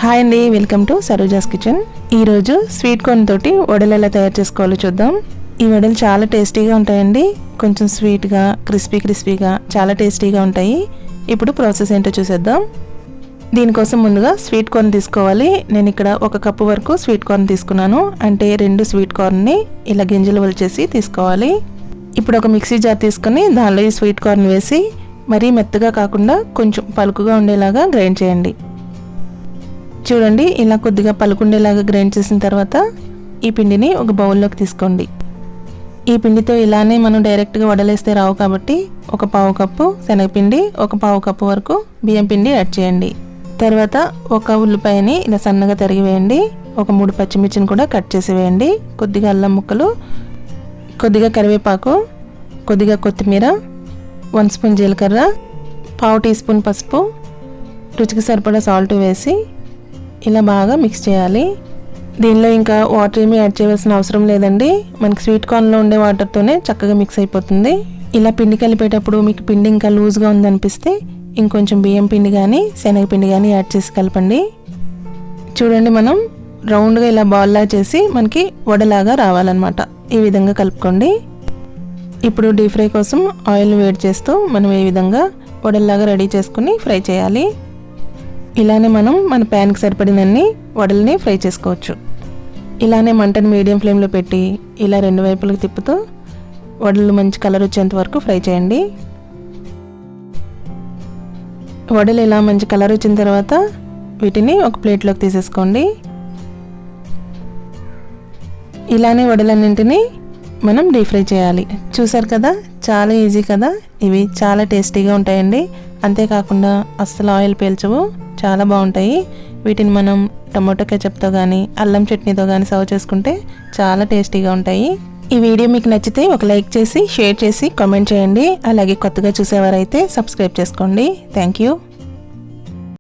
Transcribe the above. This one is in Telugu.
హాయ్ అండి, వెల్కమ్ టు సరోజాస్ కిచెన్. ఈరోజు స్వీట్ కార్న్ తోటి వడలు ఎలా తయారు చేసుకోవాలో చూద్దాం. ఈ వడలు చాలా టేస్టీగా ఉంటాయండి. కొంచెం స్వీట్గా క్రిస్పీగా చాలా టేస్టీగా ఉంటాయి. ఇప్పుడు ప్రాసెస్ ఏంటో చూసేద్దాం. దీనికోసం ముందుగా స్వీట్ కార్న్ తీసుకోవాలి. నేను ఇక్కడ 1 కప్పు వరకు స్వీట్ కార్న్ తీసుకున్నాను. అంటే 2 స్వీట్ కార్న్ని ఇలా గింజలు వలిచేసి తీసుకోవాలి. ఇప్పుడు ఒక మిక్సీ జార్ తీసుకొని దానిలో ఈ స్వీట్ కార్న్ వేసి మరీ మెత్తగా కాకుండా కొంచెం పలుకుగా ఉండేలాగా గ్రైండ్ చేయండి. చూడండి, ఇలా కొద్దిగా పలుకుండేలాగా గ్రైండ్ చేసిన తర్వాత ఈ పిండిని ఒక బౌల్లోకి తీసుకోండి. ఈ పిండితో ఇలానే మనం డైరెక్ట్గా వడలేస్తే రావు కాబట్టి 1 పావు కప్పు శనగపిండి, 1 పావు కప్పు వరకు బియ్యం పిండి యాడ్ చేయండి. తర్వాత 1 ఉల్లిపాయని ఇలా సన్నగా తరిగి వేయండి. 3 పచ్చిమిర్చిని కూడా కట్ చేసి వేయండి. కొద్దిగా అల్లం ముక్కలు, కొద్దిగా కరివేపాకు, కొద్దిగా కొత్తిమీర, 1 స్పూన్ జీలకర్ర, పావు టీ స్పూన్ పసుపు, రుచికి సరిపడా సాల్ట్ వేసి ఇలా బాగా మిక్స్ చేయాలి. దీనిలో ఇంకా వాటర్ ఏమీ యాడ్ చేయవలసిన అవసరం లేదండి. మనకి స్వీట్ కార్న్లో ఉండే వాటర్తోనే చక్కగా మిక్స్ అయిపోతుంది. ఇలా పిండి కలిపేటప్పుడు మీకు పిండి ఇంకా లూజ్గా ఉందనిపిస్తే ఇంకొంచెం బియ్యం పిండి కానీ శనగపిండి కానీ యాడ్ చేసి కలపండి. చూడండి, మనం రౌండ్గా ఇలా బాల్లా చేసి మనకి వడలాగా రావాలన్నమాట. ఈ విధంగా కలుపుకోండి. ఇప్పుడు డీప్ ఫ్రై కోసం ఆయిల్ వేడి చేస్తూ మనం ఈ విధంగా వడల్లాగా రెడీ చేసుకుని ఫ్రై చేయాలి. ఇలానే మనం మన ప్యాన్కి సరిపడినన్ని వడల్ని ఫ్రై చేసుకోవచ్చు. ఇలానే మంటను మీడియం ఫ్లేమ్లో పెట్టి ఇలా 2 వైపులకు తిప్పుతూ వడలు మంచి కలర్ వచ్చేంత వరకు ఫ్రై చేయండి. వడలు ఇలా మంచి కలర్ వచ్చిన తర్వాత వీటిని ఒక ప్లేట్లోకి తీసేసుకోండి. ఇలానే వడలన్నింటినీ మనం డీప్ ఫ్రై చేయాలి. చూసారు కదా, చాలా ఈజీ కదా. ఇవి చాలా టేస్టీగా ఉంటాయండి. అంతేకాకుండా అస్సలు ఆయిల్ పీల్చవు, చాలా బాగుంటాయి. వీటిని మనం టమాటో కెచప్తో కానీ అల్లం చట్నీతో కానీ సర్వ్ చేసుకుంటే చాలా టేస్టీగా ఉంటాయి. ఈ వీడియో మీకు నచ్చితే ఒక లైక్ చేసి షేర్ చేసి కామెంట్ చేయండి. అలాగే కొత్తగా చూసేవారైతే సబ్స్క్రైబ్ చేసుకోండి. Thank you.